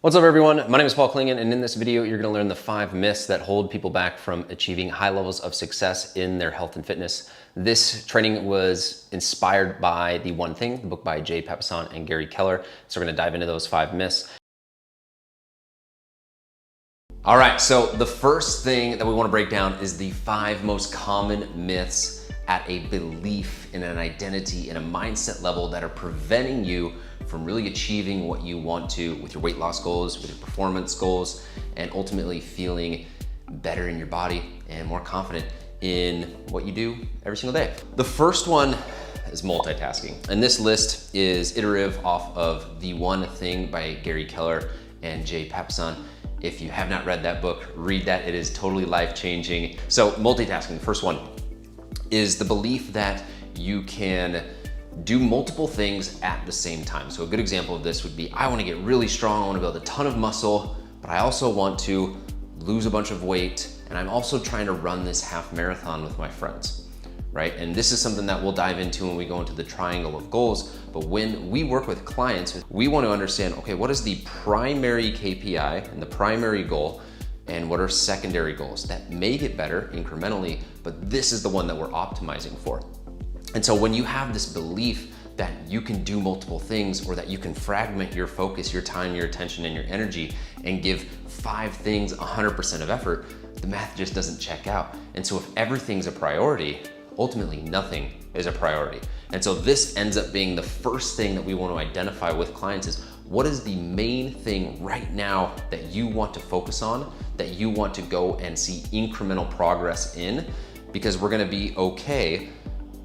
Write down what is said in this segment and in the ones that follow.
What's up everyone? My name is Paul Klingen, and in this video, you're gonna learn the 5 myths that hold people back from achieving high levels of success in their health and fitness. This training was inspired by The One Thing, the book by Jay Papasan and Gary Keller. So we're gonna dive into those 5 myths. All right, so the first thing that we wanna break down is the 5 most common myths at a belief in an identity and a mindset level that are preventing you from really achieving what you want to with your weight loss goals, with your performance goals, and ultimately feeling better in your body and more confident in what you do every single day. The first one is multitasking. And this list is iterative off of The One Thing by Gary Keller and Jay Papasan. If you have not read that book, read that. It is totally life-changing. So multitasking, the first one, is the belief that you can do multiple things at the same time. So a good example of this would be, I wanna get really strong, I wanna build a ton of muscle, but I also want to lose a bunch of weight, and I'm also trying to run this half marathon with my friends, right? And this is something that we'll dive into when we go into the triangle of goals. But when we work with clients, we want to understand, okay, what is the primary KPI and the primary goal, and what are secondary goals that may get better incrementally, but this is the one that we're optimizing for. And so when you have this belief that you can do multiple things, or that you can fragment your focus, your time, your attention, and your energy, and give 5 things 100% of effort, the math just doesn't check out. And so if everything's a priority, ultimately nothing is a priority. And so this ends up being the first thing that we want to identify with clients is, what is the main thing right now that you want to focus on, that you want to go and see incremental progress in? Because we're gonna be okay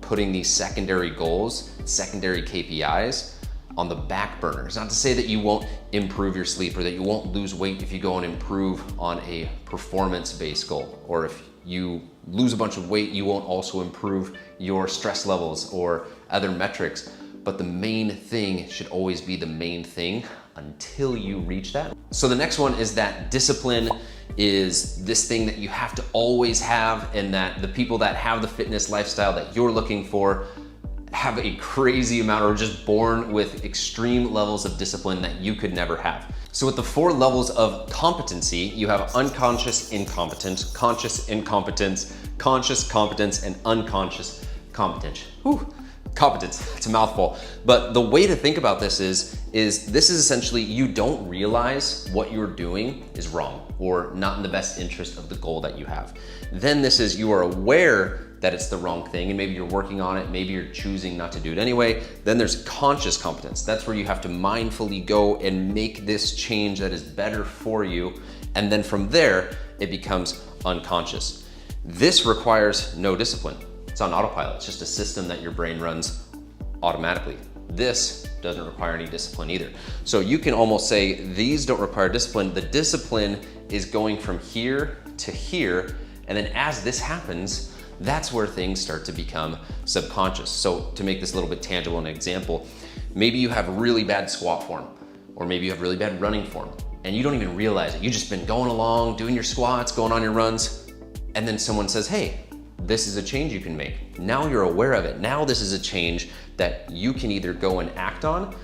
putting these secondary goals, secondary KPIs on the back burner. It's not to say that you won't improve your sleep or that you won't lose weight if you go and improve on a performance-based goal, or if you lose a bunch of weight, you won't also improve your stress levels or other metrics. But the main thing should always be the main thing until you reach that. So the next one is that discipline is this thing that you have to always have, and that the people that have the fitness lifestyle that you're looking for have a crazy amount, or just born with extreme levels of discipline that you could never have. So with the 4 levels of competency, you have unconscious incompetence, conscious incompetence, conscious competence, and unconscious competence. Whew. Competence, it's a mouthful. But the way to think about this is this is essentially, you don't realize what you're doing is wrong or not in the best interest of the goal that you have. Then this is, you are aware that it's the wrong thing, and maybe you're working on it, maybe you're choosing not to do it anyway. Then there's conscious competence. That's where you have to mindfully go and make this change that is better for you. And then from there, it becomes unconscious. This requires no discipline. It's on autopilot. It's just a system that your brain runs automatically. This doesn't require any discipline either. So you can almost say these don't require discipline. The discipline is going from here to here. And then as this happens, that's where things start to become subconscious. So to make this a little bit tangible, an example, maybe you have really bad squat form, or maybe you have really bad running form, and you don't even realize it. You've just been going along, doing your squats, going on your runs, and then someone says, hey, this is a change you can make. Now you're aware of it. Now this is a change that you can either go and act on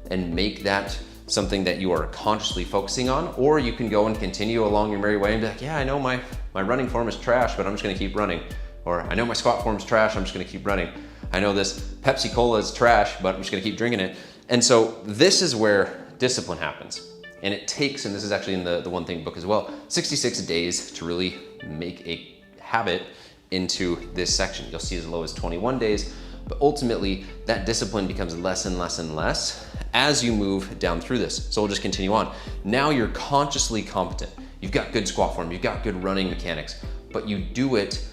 and make that something that you are consciously focusing on, or you can go and continue along your merry way and be like, yeah, I know my running form is trash, but I'm just gonna keep running. Or I know my squat form is trash, I'm just gonna keep running. I know this Pepsi Cola is trash, but I'm just gonna keep drinking it. And so this is where discipline happens. And it takes, and this is actually in the One Thing book as well, 66 days to really make a habit into this section. You'll see as low as 21 days, but ultimately that discipline becomes less and less and less as you move down through this. So we'll just continue on. Now you're consciously competent. You've got good squat form, you've got good running mechanics, but you do it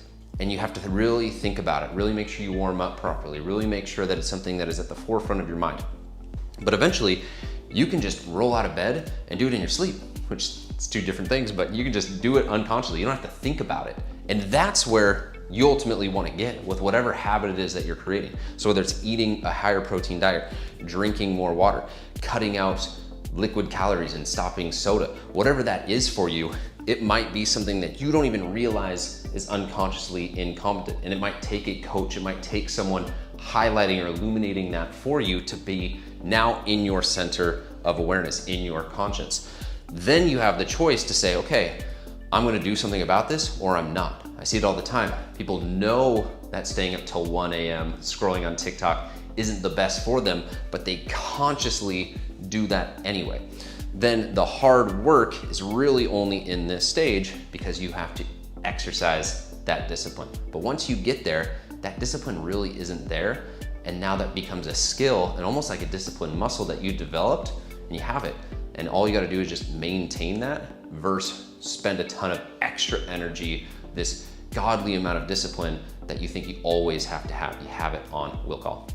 and you have to really think about it, really make sure you warm up properly, really make sure that it's something that is at the forefront of your mind. But eventually you can just roll out of bed and do it in your sleep, which is 2 different things, but you can just do it unconsciously. You don't have to think about it. And that's where you ultimately want to get with whatever habit it is that you're creating. So whether it's eating a higher protein diet, drinking more water, cutting out liquid calories and stopping soda, whatever that is for you, it might be something that you don't even realize is unconsciously incompetent. And it might take a coach, it might take someone highlighting or illuminating that for you to be now in your center of awareness, in your conscience. Then you have the choice to say, okay, I'm gonna do something about this or I'm not. I see it all the time. People know that staying up till 1 a.m. scrolling on TikTok isn't the best for them, but they consciously do that anyway. Then the hard work is really only in this stage because you have to exercise that discipline. But once you get there, that discipline really isn't there. And now that becomes a skill and almost like a discipline muscle that you developed, and you have it. And all you gotta do is just maintain that versus spend a ton of extra energy, this godly amount of discipline that you think you always have to have. You have it on will call.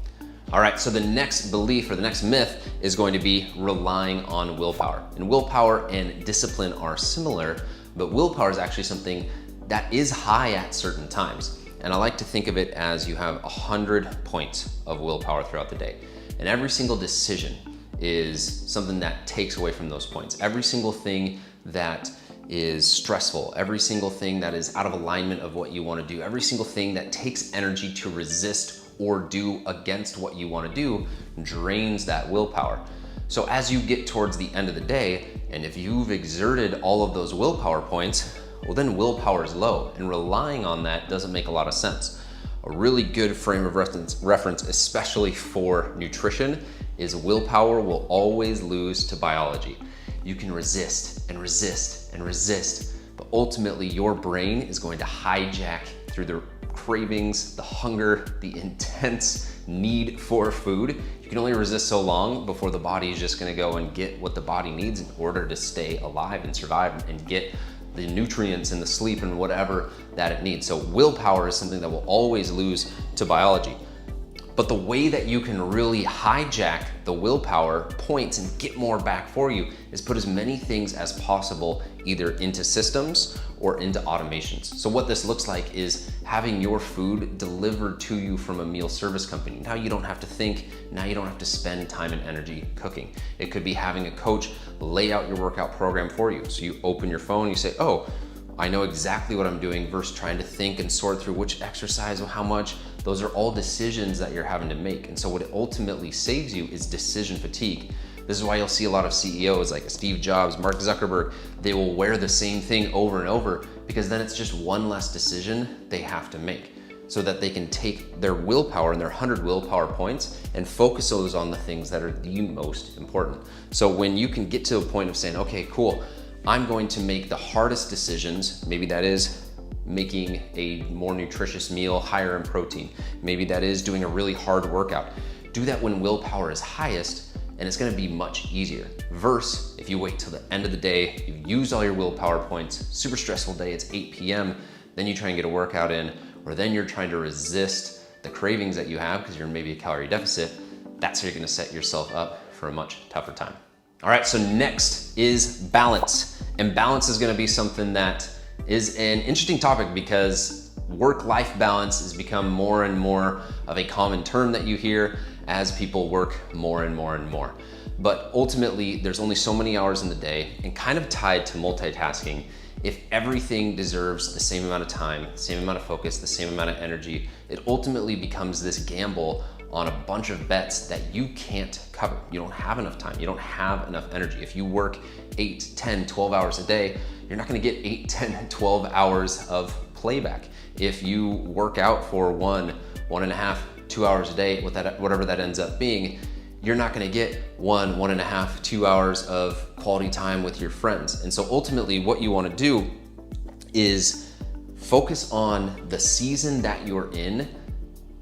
All right, so the next belief or the next myth is going to be relying on willpower. And willpower and discipline are similar, but willpower is actually something that is high at certain times. And I like to think of it as you have 100 points of willpower throughout the day. And every single decision is something that takes away from those points. Every single thing that is stressful, every single thing that is out of alignment of what you want to do, every single thing that takes energy to resist or do against what you want to do drains that willpower. So as you get towards the end of the day, and if you've exerted all of those willpower points, well then willpower is low, and relying on that doesn't make a lot of sense. A really good frame of reference, especially for nutrition, is willpower will always lose to biology. You can resist and resist and resist, but ultimately your brain is going to hijack through the cravings, the hunger, the intense need for food. You can only resist so long before the body is just gonna go and get what the body needs in order to stay alive and survive and get the nutrients and the sleep and whatever that it needs. So willpower is something that will always lose to biology. But the way that you can really hijack the willpower points and get more back for you is put as many things as possible either into systems or into automations. So what this looks like is having your food delivered to you from a meal service company. Now you don't have to think, now you don't have to spend time and energy cooking. It could be having a coach lay out your workout program for you. So you open your phone, you say, oh, I know exactly what I'm doing versus trying to think and sort through which exercise or how much. Those are all decisions that you're having to make. And so what it ultimately saves you is decision fatigue. This is why you'll see a lot of CEOs like Steve Jobs, Mark Zuckerberg, they will wear the same thing over and over because then it's just one less decision they have to make so that they can take their willpower and their 100 willpower points and focus those on the things that are the most important. So when you can get to a point of saying, okay, cool, I'm going to make the hardest decisions, maybe that is making a more nutritious meal higher in protein. Maybe that is doing a really hard workout. Do that when willpower is highest and it's gonna be much easier. Versus if you wait till the end of the day, you've used all your willpower points, super stressful day, it's 8 p.m., then you try and get a workout in, or then you're trying to resist the cravings that you have because you're maybe a calorie deficit, that's how you're gonna set yourself up for a much tougher time. All right, so next is balance. And balance is gonna be something that is an interesting topic because work-life balance has become more and more of a common term that you hear as people work more and more and more. But ultimately, there's only so many hours in the day, and kind of tied to multitasking, if everything deserves the same amount of time, the same amount of focus, the same amount of energy, it ultimately becomes this gamble on a bunch of bets that you can't cover. You don't have enough time. You don't have enough energy. If you work 8, 10, 12 hours a day, you're not gonna get 8, 10, 12 hours of playback. If you work out for 1.5, 2 hours a day, whatever that ends up being, you're not gonna get 1.5, 2 hours of quality time with your friends. And so ultimately what you wanna do is focus on the season that you're in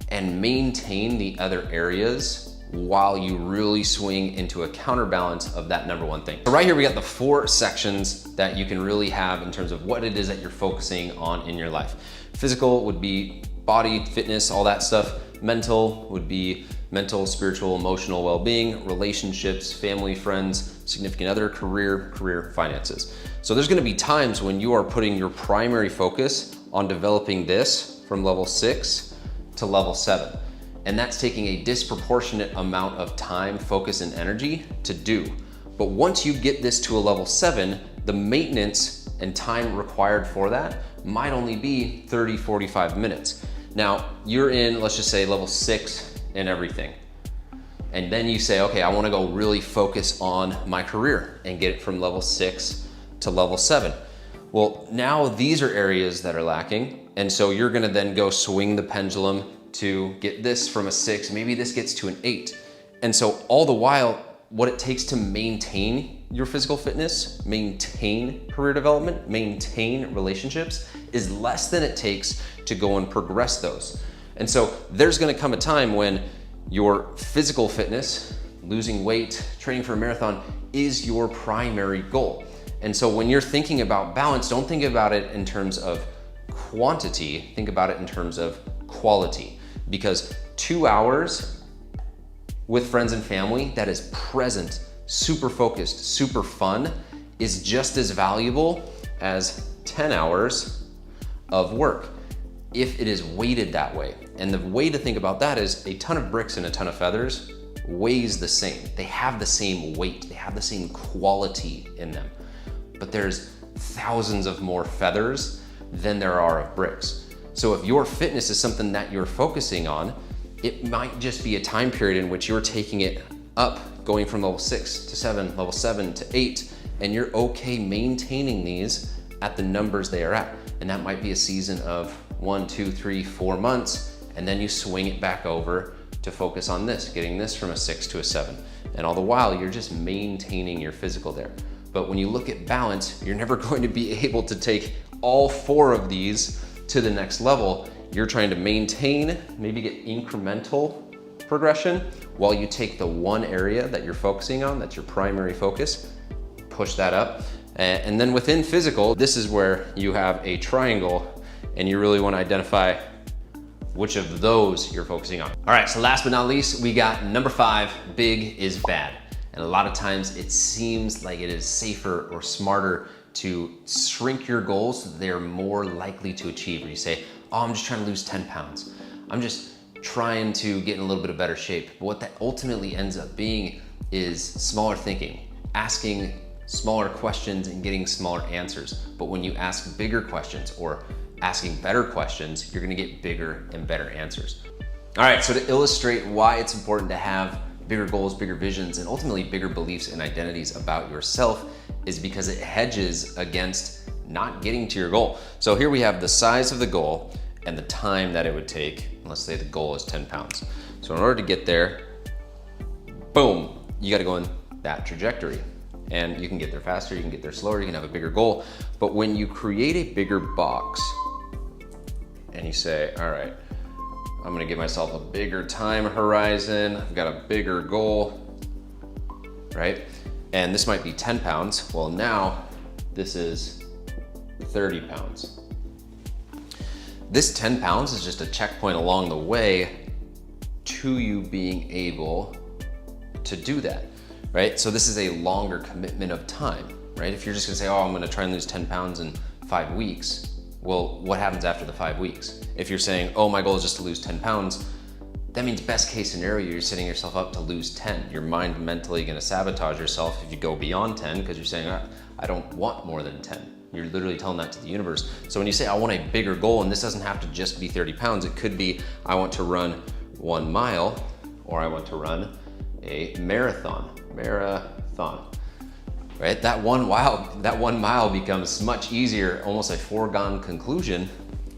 and maintain the other areas while you really swing into a counterbalance of that number one thing. So right here, we got the 4 sections that you can really have in terms of what it is that you're focusing on in your life. Physical would be body, fitness, all that stuff. Mental would be mental, spiritual, emotional well-being, relationships, family, friends, significant other, career, finances. So there's gonna be times when you are putting your primary focus on developing this from level 6 to level 7. And that's taking a disproportionate amount of time, focus, and energy to do. But once you get this to a level 7, the maintenance and time required for that might only be 30, 45 minutes. Now, you're in, let's just say level 6 in everything. And then you say, okay, I wanna go really focus on my career and get it from level 6 to level 7. Well, now these are areas that are lacking. And so you're gonna then go swing the pendulum to get this from a 6, maybe this gets to an 8. And so all the while, what it takes to maintain your physical fitness, maintain career development, maintain relationships is less than it takes to go and progress those. And so there's gonna come a time when your physical fitness, losing weight, training for a marathon is your primary goal. And so when you're thinking about balance, don't think about it in terms of quantity, think about it in terms of quality. Because 2 hours with friends and family that is present, super focused, super fun, is just as valuable as 10 hours of work if it is weighted that way. And the way to think about that is a ton of bricks and a ton of feathers weighs the same. They have the same weight, they have the same quality in them. But there's thousands of more feathers than there are of bricks. So if your fitness is something that you're focusing on, it might just be a time period in which you're taking it up, going from level 6 to 7, level 7 to 8, and you're okay maintaining these at the numbers they are at. And that might be a season of 1, 2, 3, 4 months, and then you swing it back over to focus on this, getting this from a 6 to a 7. And all the while, you're just maintaining your physical there. But when you look at balance, you're never going to be able to take all 4 of these to the next level. You're trying to maintain, maybe get incremental progression while you take the one area that you're focusing on, that's your primary focus, push that up. And then within physical, this is where you have a triangle and you really want to identify which of those you're focusing on. All right, so last but not least, we got number 5, big is bad. And a lot of times it seems like it is safer or smarter to shrink your goals so they're more likely to achieve. Or you say, oh, I'm just trying to lose 10 pounds. I'm just trying to get in a little bit of better shape. But what that ultimately ends up being is smaller thinking, asking smaller questions and getting smaller answers. But when you ask bigger questions or asking better questions, you're gonna get bigger and better answers. All right, so to illustrate why it's important to have bigger goals, bigger visions, and ultimately bigger beliefs and identities about yourself is because it hedges against not getting to your goal. So here we have the size of the goal and the time that it would take. Let's say the goal is 10 pounds. So in order to get there, boom, you gotta go in that trajectory. And you can get there faster, you can get there slower, you can have a bigger goal. But when you create a bigger box and you say, all right, I'm gonna give myself a bigger time horizon, I've got a bigger goal, right? And this might be 10 pounds. Well, now this is 30 pounds. This 10 pounds is just a checkpoint along the way to you being able to do that, right? So this is a longer commitment of time, right? If you're just gonna say, oh, I'm gonna try and lose 10 pounds in 5 weeks, well, what happens after the 5 weeks? If you're saying, oh, my goal is just to lose 10 pounds, that means best case scenario, you're setting yourself up to lose 10. Your mind mentally gonna sabotage yourself if you go beyond 10 because you're saying, I don't want more than 10. You're literally telling that to the universe. So when you say, I want a bigger goal, and this doesn't have to just be 30 pounds, it could be, I want to run 1 mile, or I want to run a marathon, right? That one mile becomes much easier, almost a foregone conclusion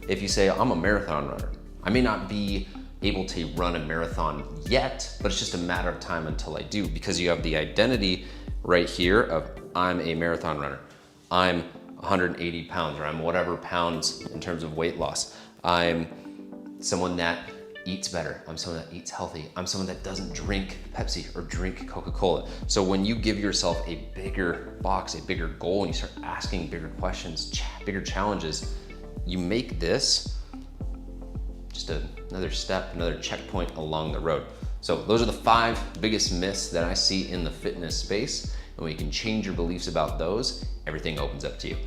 if you say, I'm a marathon runner. I may not be able to run a marathon yet, but it's just a matter of time until I do, because you have the identity right here of I'm a marathon runner. I'm 180 pounds, or I'm whatever pounds in terms of weight loss. I'm someone that eats better. I'm someone that eats healthy. I'm someone that doesn't drink Pepsi or drink Coca-Cola. So when you give yourself a bigger box, a bigger goal, and you start asking bigger questions, bigger challenges, you make this just another step, another checkpoint along the road. So those are the 5 biggest myths that I see in the fitness space. And when you can change your beliefs about those, everything opens up to you.